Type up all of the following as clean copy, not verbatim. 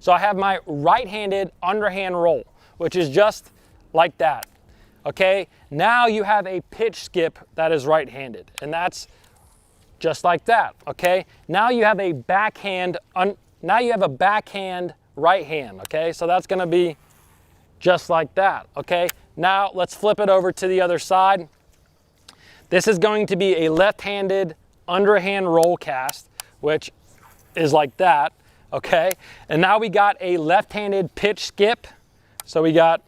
So I have my right-handed underhand roll, which is just like that, okay? Now you have a pitch skip that is right-handed, and that's just like that, okay? Now you have a backhand, right hand, okay? So that's gonna be just like that, okay? Now let's flip it over to the other side. This is going to be a left-handed underhand roll cast, which is like that, okay? And now we got a left-handed pitch skip. So we got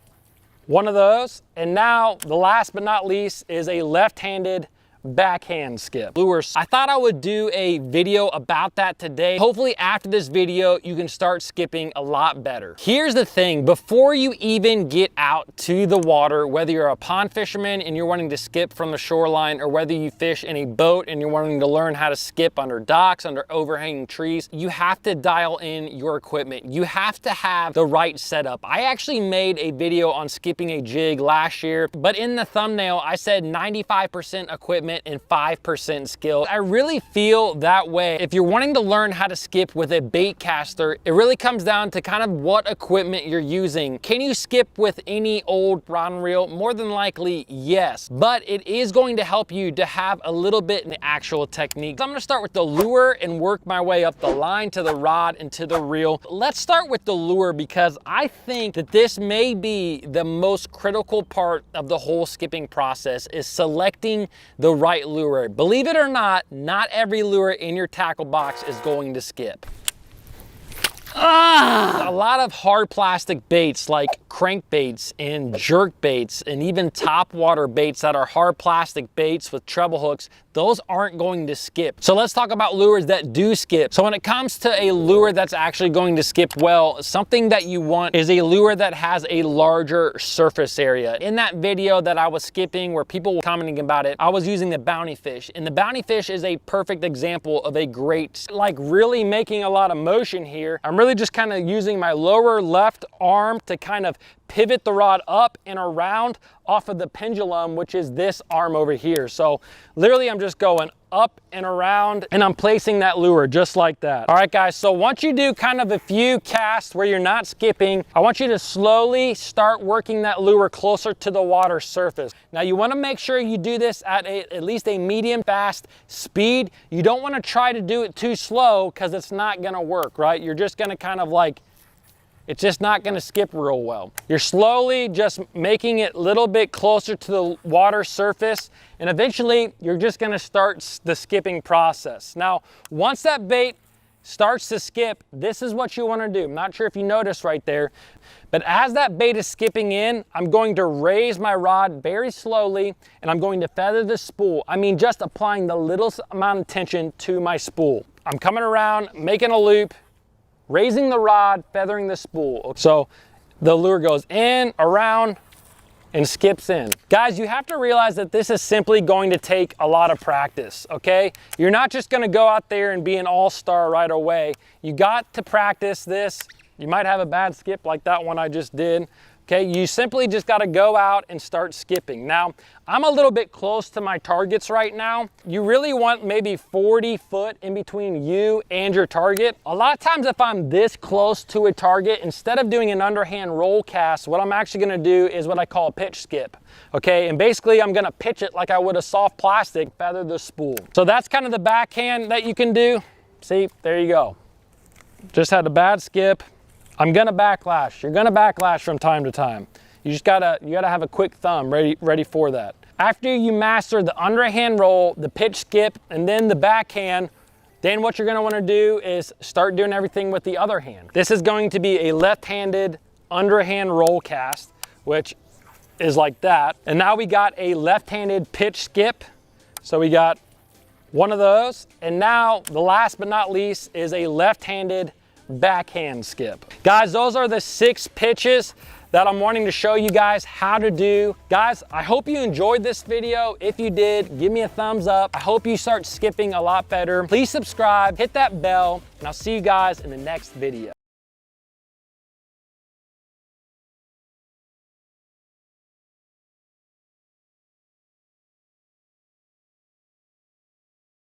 one of those. And now the last but not least is a left-handed backhand skip. Lures. I thought I would do a video about that today. Hopefully after this video, you can start skipping a lot better. Here's the thing, before you even get out to the water, whether you're a pond fisherman and you're wanting to skip from the shoreline, or whether you fish in a boat and you're wanting to learn how to skip under docks, under overhanging trees, you have to dial in your equipment. You have to have the right setup. I actually made a video on skipping a jig last year, but in the thumbnail, I said 95% equipment and 5% skill. I really feel that way. If you're wanting to learn how to skip with a bait caster, it really comes down to kind of what equipment you're using. Can you skip with any old rod and reel? More than likely, yes. But it is going to help you to have a little bit in actual technique. So I'm gonna start with the lure and work my way up the line to the rod and to the reel. Let's start with the lure, because I think that this may be the most critical part of the whole skipping process, is selecting the right lure. Believe it or not every lure in your tackle box is going to skip. A lot of hard plastic baits like crankbaits and jerk baits and even top water baits that are hard plastic baits with treble hooks, those aren't going to skip. So let's talk about lures that do skip. So when it comes to a lure that's actually going to skip well, something that you want is a lure that has a larger surface area. In that video that I was skipping where people were commenting about it, I was using the bounty fish, and the bounty fish is a perfect example of a great, like really making a lot of motion here. I'm really just kind of using my lower left arm to kind of pivot the rod up and around off of the pendulum, which is this arm over here. So literally I'm just going up and around and I'm placing that lure just like that. All right guys, so once you do kind of a few casts where you're not skipping, I want you to slowly start working that lure closer to the water surface. Now you want to make sure you do this at at least a medium fast speed. You don't want to try to do it too slow, because it's not going to work, right? You're just going to kind of like, it's just not going to skip real well. You're slowly just making it a little bit closer to the water surface, and eventually you're just going to start the skipping process. Now, once that bait starts to skip, this is what you want to do. I'm not sure if you noticed right there, but as that bait is skipping in, I'm going to raise my rod very slowly, and I'm going to feather the spool. I mean, just applying the little amount of tension to my spool. I'm coming around, making a loop, raising the rod, feathering the spool. So the lure goes in, around, and skips in. Guys, you have to realize that this is simply going to take a lot of practice, okay? You're not just gonna go out there and be an all-star right away. You got to practice this. You might have a bad skip like that one I just did. Okay, you simply just got to go out and start skipping. Now, I'm a little bit close to my targets right now. You really want maybe 40 foot in between you and your target. A lot of times if I'm this close to a target, instead of doing an underhand roll cast, what I'm actually going to do is what I call a pitch skip. Okay, and basically I'm going to pitch it like I would a soft plastic, feather the spool. So that's kind of the backhand that you can do. See, there you go. Just had a bad skip. I'm gonna backlash. You're gonna backlash from time to time. You gotta have a quick thumb ready for that. After you master the underhand roll, the pitch skip, and then the backhand, then what you're gonna wanna do is start doing everything with the other hand. This is going to be a left-handed underhand roll cast, which is like that. And now we got a left-handed pitch skip. So we got one of those. And now the last but not least is a left-handed backhand skip. Guys, those are the 6 pitches that I'm wanting to show you guys how to do. Guys, I hope you enjoyed this video. If you did, give me a thumbs up. I hope you start skipping a lot better. Please subscribe, hit that bell, and I'll see you guys in the next video.